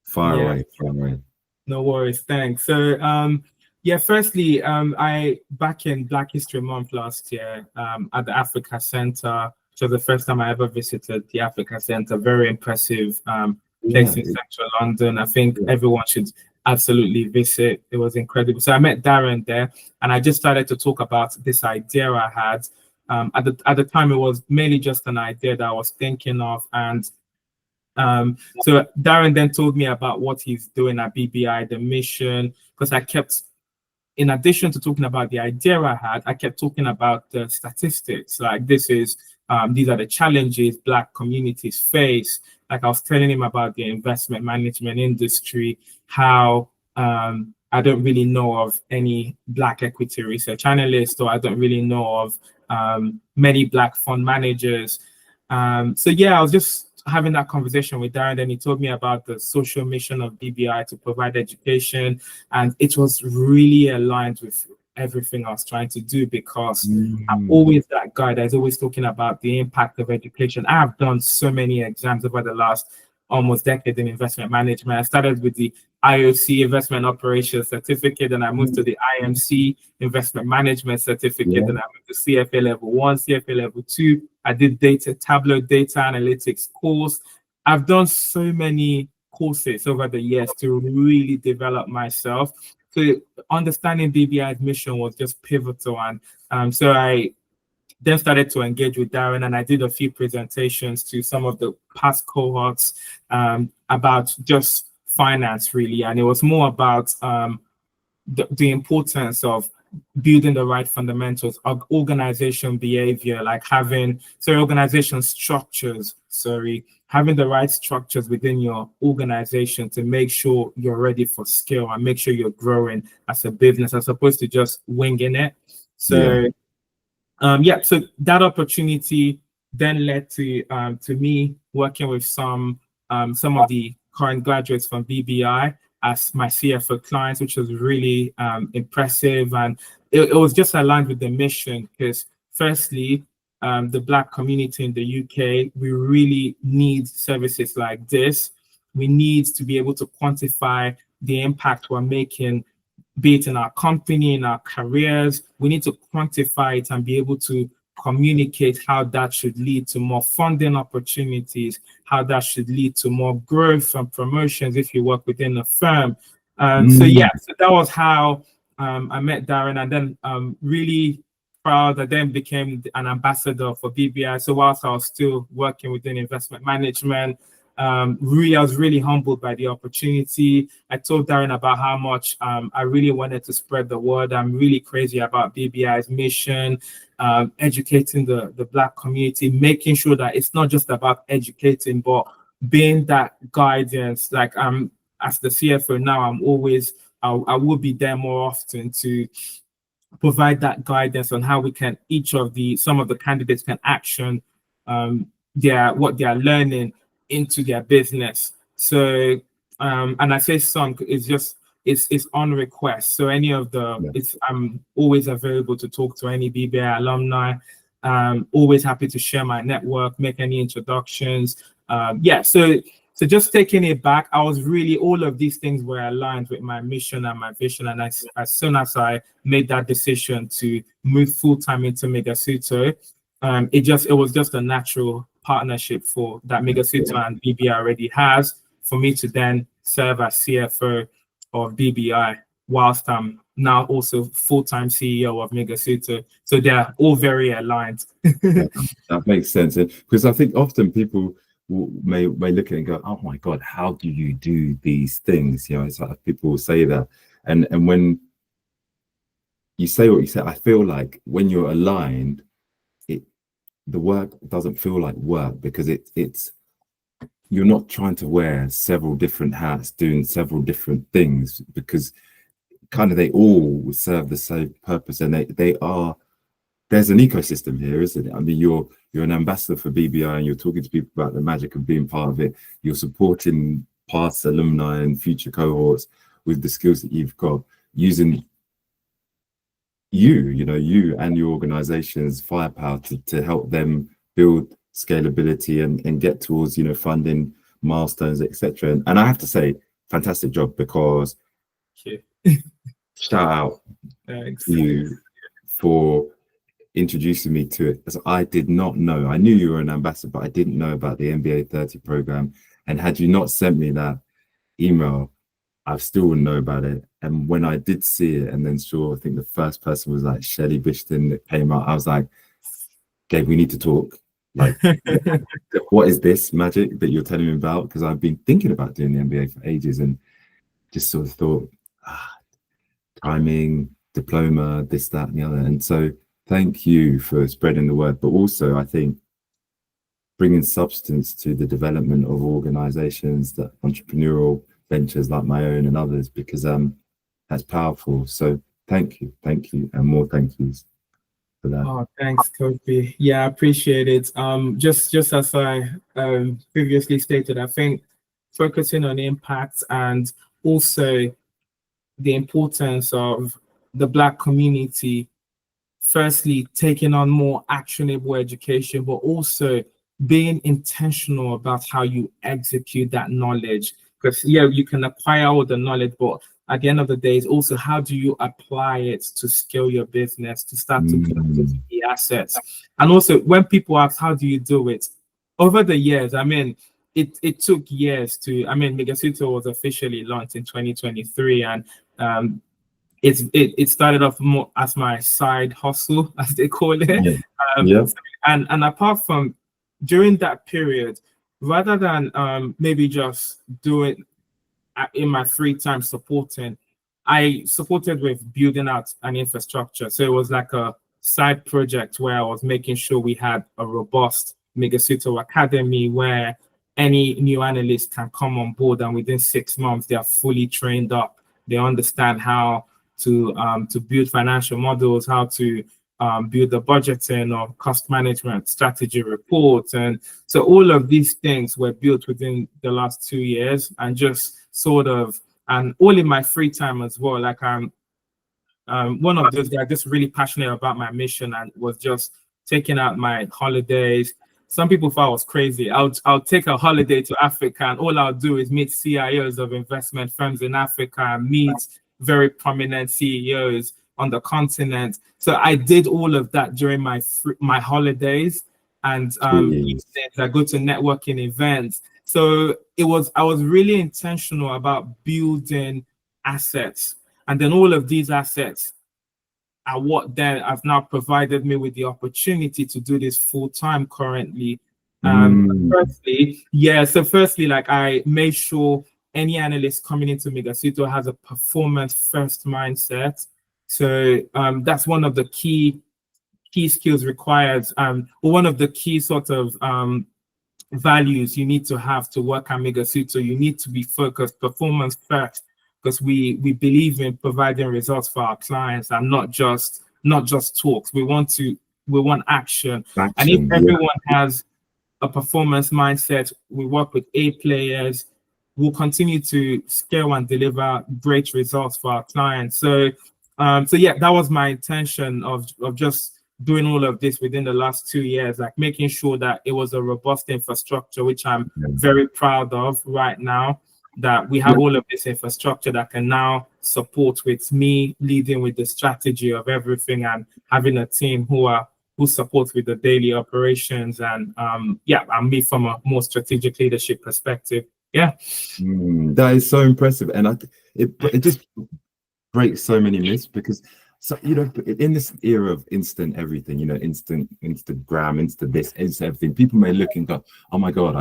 fire away. No worries, thanks. So Yeah, firstly, I back in Black History Month last year at the Africa Center, which was the first time I ever visited the Africa Center. Very impressive Yeah, place in central London. I think yeah, everyone should absolutely visit. It was incredible. So I met Darren there, and I just started to talk about this idea I had. At the time, it was mainly just an idea that I was thinking of, and so Darren then told me about what he's doing at BBI, the mission, because I kept, in addition to talking about the idea I had, I kept talking about the statistics. Like these are the challenges Black communities face. Like I was telling him about the investment management industry, how I don't really know of any Black equity research analysts, or I don't really know of many Black fund managers. So yeah, I was just having that conversation with Darren, and he told me about the social mission of BBI to provide education, and it was really aligned with everything I was trying to do, because I'm always that guy that's always talking about the impact of education. I have done so many exams over the last almost decade in investment management. I started with the IOC Investment Operations Certificate, and I moved to the IMC Investment Management Certificate, yeah, and I moved to CFA Level 1, CFA Level 2. I did Tableau Data Analytics course. I've done so many courses over the years to really develop myself. So understanding BBI's mission was just pivotal. And so I then started to engage with Darren, and I did a few presentations to some of the past cohorts about just finance, really. And it was more about the importance of building the right fundamentals of organization behavior, like organization structures, having the right structures within your organization to make sure you're ready for scale and make sure you're growing as a business as opposed to just winging it. yeah, So that opportunity then led to me working with some of the current graduates from BBI as my CFO clients, which was really impressive. And it was just aligned with the mission, because firstly, the Black community in the UK, we really need services like this. We need to be able to quantify the impact we're making, be it in our company, in our careers. We need to quantify it and be able to communicate how that should lead to more funding opportunities, how that should lead to more growth and promotions if you work within a firm. So that was how I met Darren, and then really proud. I then became an ambassador for BBI. So whilst I was still working within investment management, I was really humbled by the opportunity. I told Darren about how much I really wanted to spread the word. I'm really crazy about BBI's mission, educating the Black community, making sure that it's not just about educating, but being that guidance. Like as the CFO now, I will be there more often to provide that guidance on how we can, some of the candidates can action what they are learning into their business. So and I say some, it's on request. So I'm always available to talk to any BBI alumni. Always happy to share my network, make any introductions. So just taking it back, I was really, all of these things were aligned with my mission and my vision. And as soon as I made that decision to move full-time into Migasuto, it was just a natural partnership for that Migasuto and BBI already has, for me to then serve as CFO of BBI whilst I'm now also full-time CEO of Migasuto. So they're all very aligned. that makes sense. Because I think often people may look at it and go, "Oh my God, how do you do these things?" You know, it's like people will say that, and when you say what you say, I feel like when you're aligned, the work doesn't feel like work, because it's you're not trying to wear several different hats, doing several different things, because kind of they all serve the same purpose, and there's an ecosystem here, isn't it? I mean, you're an ambassador for BBI, and you're talking to people about the magic of being part of it. You're supporting past alumni and future cohorts with the skills that you've got, using you and your organization's firepower to help them build scalability and get towards, funding milestones, etc. And I have to say, fantastic job, because shout out Thanks. to you for introducing me to it, as I did not know. I knew you were an ambassador, but I didn't know about the MBA 30 program. And had you not sent me that email, I still wouldn't know about it. And when I did see it and then saw, I think the first person was like Shelly Bishton that came out, I was like, Gabe, we need to talk. Like, what is this magic that you're telling me about? Because I've been thinking about doing the MBA for ages and just sort of thought, timing, diploma, this, that, and the other. And so thank you for spreading the word, but also I think bringing substance to the development of organizations, that entrepreneurial ventures like my own and others, because that's powerful. So thank you, and more thank yous for that. Oh, thanks, Kofi. Yeah, I appreciate it. Just as I previously stated, I think focusing on impact and also the importance of the Black community, firstly, taking on more actionable education, but also being intentional about how you execute that knowledge. Because, yeah, you can acquire all the knowledge, but at the end of the day, it's also how do you apply it to scale your business, to start to build the assets. And also, when people ask, how do you do it? Over the years, I mean, it took years to, I mean, Migasuto was officially launched in 2023, and it started off more as my side hustle, as they call it. And apart from during that period, rather than maybe just do it in my free time supporting, I supported with building out an infrastructure. So it was like a side project where I was making sure we had a robust Migasuto Academy where any new analyst can come on board, and within 6 months they are fully trained up. They understand how to build financial models, how to build the budgeting or cost management strategy reports. And so all of these things were built within the last 2 years, and just sort of, and all in my free time as well. Like I'm one of those guys just really passionate about my mission and was just taking out my holidays. Some people thought I was crazy. I'll take a holiday to Africa, and all I'll do is meet CIOs of investment firms in Africa and meet very prominent CEOs on the continent. So I did all of that during my holidays, and I go to networking events. So I was really intentional about building assets, and then all of these assets are what then have now provided me with the opportunity to do this full time currently. Firstly, like I made sure any analyst coming into Migasuto has a performance first mindset. So that's one of the key skills required, or one of the key sort of values you need to have to work at Migasuto. You need to be focused, performance first, because we believe in providing results for our clients and not just talks. We want action. And if everyone has a performance mindset, we work with A players, we'll continue to scale and deliver great results for our clients. So that was my intention of just doing all of this within the last 2 years, like making sure that it was a robust infrastructure, which I'm very proud of right now, that we have all of this infrastructure that can now support with me leading with the strategy of everything and having a team who supports with the daily operations and and me from a more strategic leadership perspective. That is so impressive, and it just breaks so many myths, because in this era of instant everything, instant Instagram, instant this, instant everything, people may look and go, oh my god,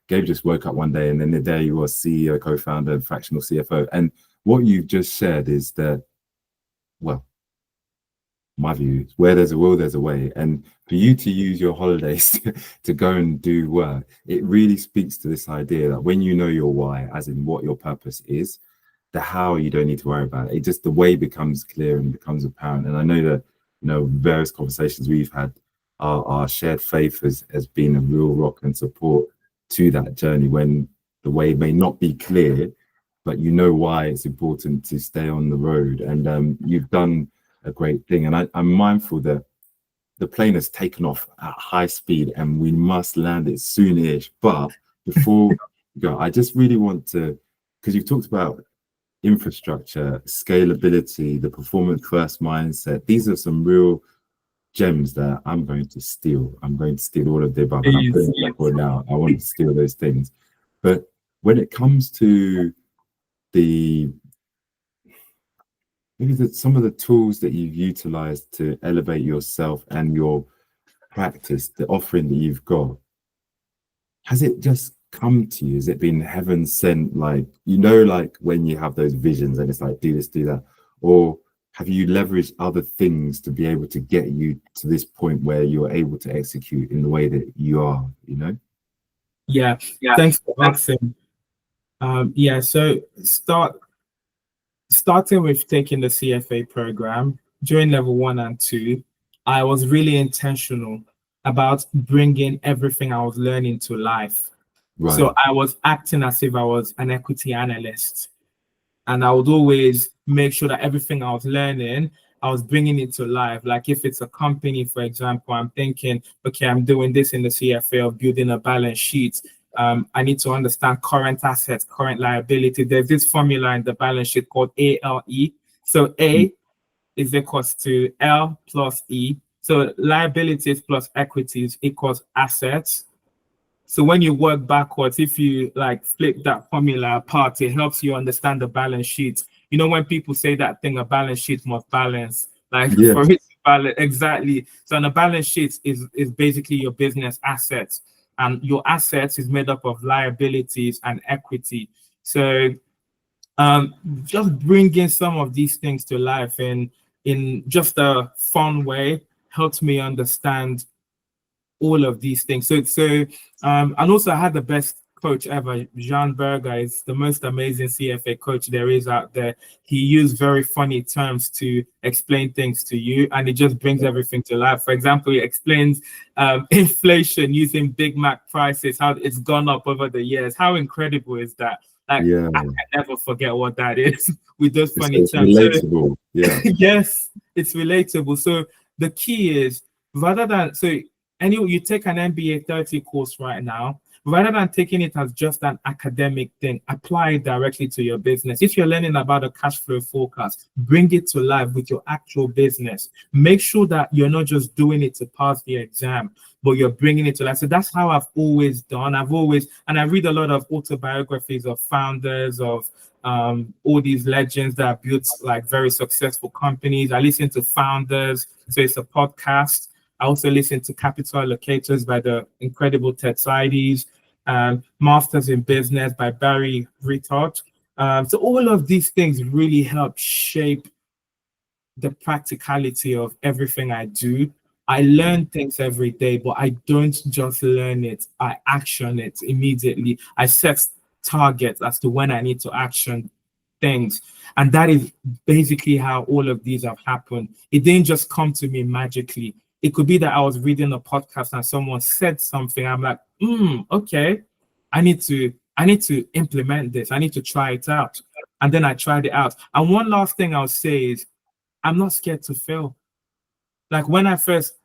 Gabe just woke up one day and then there you are, CEO, co-founder, and fractional CFO. And what you've just shared is that, well, my view is where there's a will, there's a way. And for you to use your holidays to go and do work, it really speaks to this idea that when you know your why, as in what your purpose is, the how you don't need to worry about it. It just, the way becomes clear and becomes apparent. And I know that, various conversations we've had, our shared faith has been a real rock and support to that journey, when the way may not be clear, but you know why it's important to stay on the road. And you've done a great thing. And I'm mindful that the plane has taken off at high speed and we must land it soonish. But before we go, I just really want to, because you've talked about infrastructure, scalability, the performance first mindset. These are some real gems that I'm going to steal. I'm going to steal all of the above, and I'm putting it record now. I want to steal those things. But when it comes to the maybe some of the tools that you've utilized to elevate yourself and your practice, the offering that you've got, has it just come to you? Has it been heaven sent? Like, like when you have those visions and it's like, do this, do that, or have you leveraged other things to be able to get you to this point where you're able to execute in the way that you are, Yeah. Thanks for asking. So starting with taking the CFA program during level 1 and 2, I was really intentional about bringing everything I was learning to life. Right. So I was acting as if I was an equity analyst. And I would always make sure that everything I was learning, I was bringing it to life. Like if it's a company, for example, I'm thinking, okay, I'm doing this in the CFA of building a balance sheet. I need to understand current assets, current liability. There's this formula in the balance sheet called ALE. So A is equals to L plus E. So liabilities plus equities equals assets. So when you work backwards, if you like flip that formula apart, it helps you understand the balance sheet. When people say that thing, a balance sheet must balance, like for it to balance, exactly. So on a balance sheet is basically your business assets, and your assets is made up of liabilities and equity. So just bringing some of these things to life in just a fun way helps me understand all of these things. And also I had the best coach ever. Jean Berger is the most amazing CFA coach there is out there. He used very funny terms to explain things to you, and it just brings everything to life. For example, he explains inflation using Big Mac prices, how it's gone up over the years. How incredible is that? I can never forget what that is with those funny terms. Relatable. Yes, it's relatable. So the key is, rather than you take an MBA 30 course right now, rather than taking it as just an academic thing, apply it directly to your business. If you're learning about a cash flow forecast, bring it to life with your actual business. Make sure that you're not just doing it to pass the exam, but you're bringing it to life. So that's how I've always done. And I read a lot of autobiographies of founders, of all these legends that have built like very successful companies. I listen to Founders, so it's a podcast. I also listen to Capital Allocators by the incredible Ted Seides, Masters in Business by Barry Ritard. So all of these things really help shape the practicality of everything I do. I learn things every day, but I don't just learn it. I action it immediately. I set targets as to when I need to action things. And that is basically how all of these have happened. It didn't just come to me magically. It could be that I was reading a podcast and someone said something. I'm like, okay, I need to implement this. I need to try it out. And then I tried it out. And one last thing I'll say is, I'm not scared to fail. Like when I first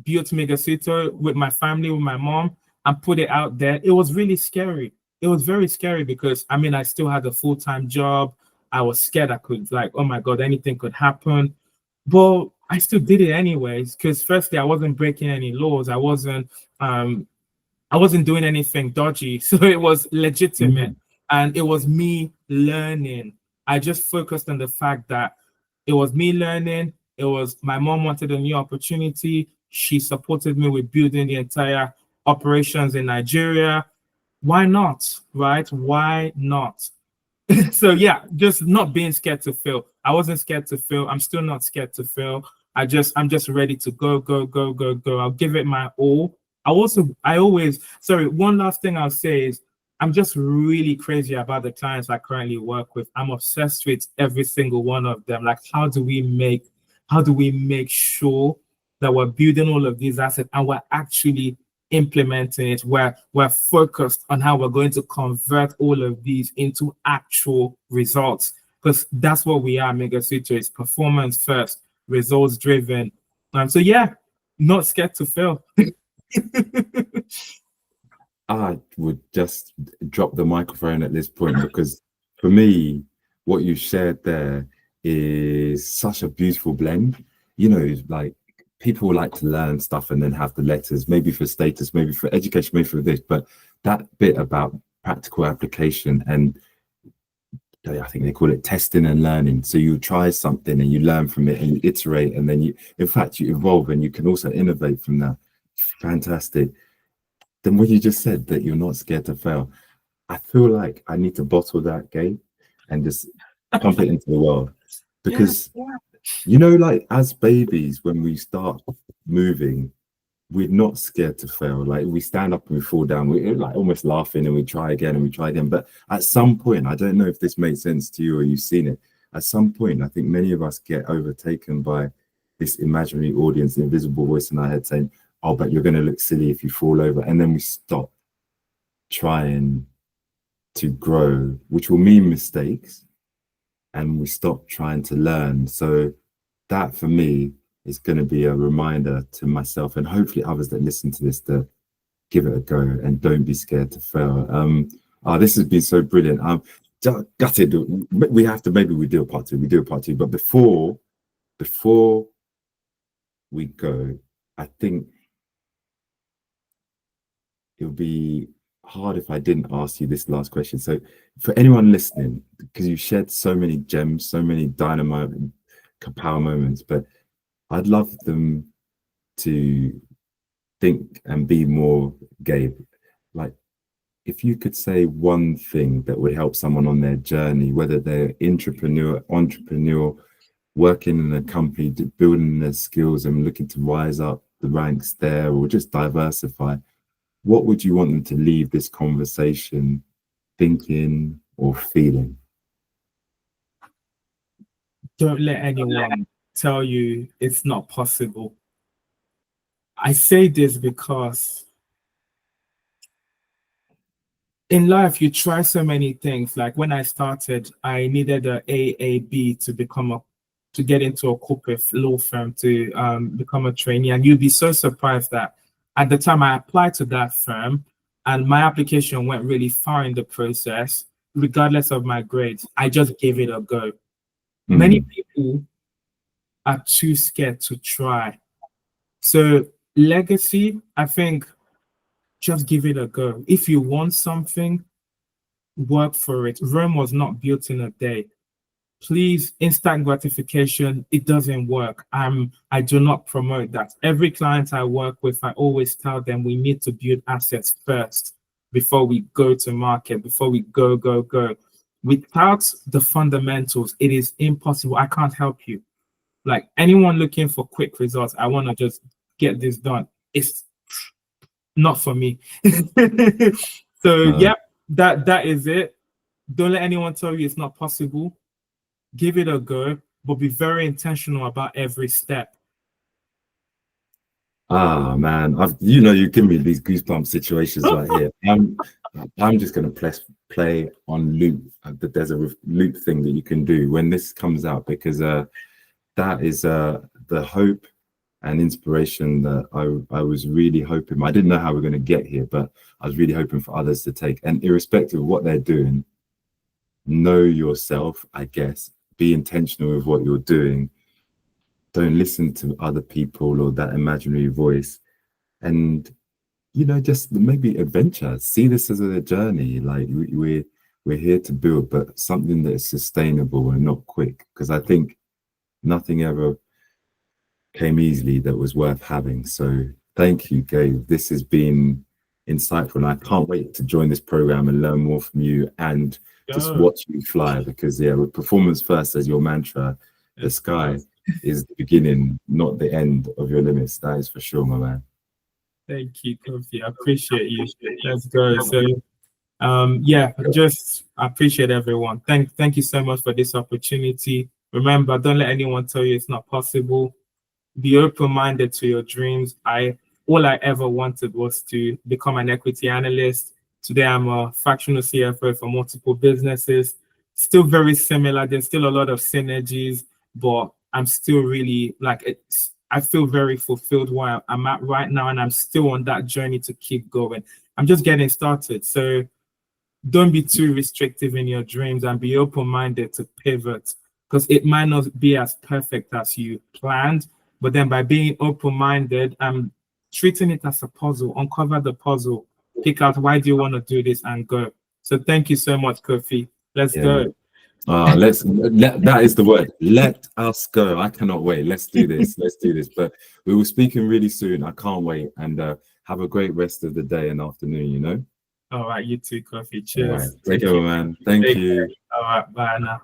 built Migasuto with my family, with my mom, and put it out there, it was really scary. It was very scary because I still had a full-time job. I was scared I could oh my God, anything could happen. But I still did it anyways, because firstly, I wasn't breaking any laws. I wasn't doing anything dodgy. So it was legitimate. And it was me learning. I just focused on the fact that it was me learning. It was my mom wanted a new opportunity. She supported me with building the entire operations in Nigeria. Why not? Right? Why not? So yeah, just not being scared to fail. I wasn't scared to fail. I'm still not scared to fail. I'm just ready to go. I'll give it my all. One last thing I'll say is I'm just really crazy about the clients I currently work with. I'm obsessed with every single one of them. Like, how do we make sure that we're building all of these assets and we're actually implementing it, where we're focused on how we're going to convert all of these into actual results, because that's what we are. Migasuto is performance first, results driven. So yeah, not scared to fail. I would just drop the microphone at this point, because for me, what you shared there is such a beautiful blend. You know, like people like to learn stuff and then have the letters, maybe for status, maybe for education, maybe for this, but that bit about practical application, and I think they call it testing and learning. So you try something and you learn from it and you iterate, and then in fact, you evolve, and you can also innovate from that. Fantastic. Then what you just said, that you're not scared to fail. I feel like I need to bottle that, Gabe, and just pump it into the world. Because, you know, like as babies, when we start moving, we're not scared to fail. Like we stand up and we fall down, we're like almost laughing, and we try again and we try again. But at some point, I don't know if this makes sense to you or you've seen it. At some point, I think many of us get overtaken by this imaginary audience, the invisible voice in our head saying, oh, but you're going to look silly if you fall over. And then we stop trying to grow, which will mean mistakes, and we stop trying to learn. So that for me is going to be a reminder to myself and hopefully others that listen to this to give it a go and don't be scared to fail. This has been so brilliant. Gutted. We have to, maybe we do a part two, but before we go, I think it would be hard if I didn't ask you this last question. So for anyone listening, because you shared so many gems, so many dynamite power moments, but I'd love them to think and be more Gabe. Like, if you could say one thing that would help someone on their journey, whether they're entrepreneur, working in a company, building their skills and looking to rise up the ranks there, or just diversify, what would you want them to leave this conversation thinking or feeling? Don't let anyone tell you it's not possible. I say this because in life, you try so many things. Like when I started, I needed an AAB to get into a corporate law firm to become a trainee. And you'd be so surprised that at the time I applied to that firm and my application went really far in the process, regardless of my grades, I just gave it a go. Many people are too scared to try. So legacy, I think, just give it a go. If you want something, work for it. Rome was not built in a day. Please, instant gratification, it doesn't work. I do not promote that. Every client I work with, I always tell them we need to build assets first before we go to market, before we go. Without the fundamentals, it is impossible. I can't help you. Like anyone looking for quick results, I want to just get this done. It's not for me. So that is it. Don't let anyone tell you it's not possible. Give it a go, but be very intentional about every step. Man, you give me these goosebump situations right here. I'm just gonna play on loop. There's a loop thing that you can do when this comes out, because that is the hope and inspiration that I was really hoping. I didn't know how we're going to get here, but I was really hoping for others to take. And irrespective of what they're doing, know yourself, I guess. Be intentional with what you're doing. Don't listen to other people or that imaginary voice. And, just maybe adventure. See this as a journey. Like we're here to build, but something that is sustainable and not quick. Because I think nothing ever came easily that was worth having. So thank you, Gabe. This has been insightful, and I can't wait to join this program and learn more from you and just watch you fly, because with performance first as your mantra, the sky is the beginning, not the end of your limits. That is for sure, my man. Thank you, Kofi. I appreciate you. Let's go. So I appreciate everyone. Thank you so much for this opportunity. Remember, don't let anyone tell you it's not possible. Be open-minded to your dreams. All I ever wanted was to become an equity analyst. Today, I'm a fractional CFO for multiple businesses. Still very similar. There's still a lot of synergies, but I'm still really I feel very fulfilled where I'm at right now, and I'm still on that journey to keep going. I'm just getting started. So don't be too restrictive in your dreams and be open-minded to pivot, because it might not be as perfect as you planned. But then by being open-minded and treating it as a puzzle, uncover the puzzle, pick out why do you want to do this and go. So thank you so much, Kofi. Let's go. That is the word. Let us go. I cannot wait. Let's do this. Let's do this. But we will speak in really soon. I can't wait. And have a great rest of the day and afternoon, you know? All right, you too, Kofi. Cheers. All right. Take care, man. Thank you. All right, bye now.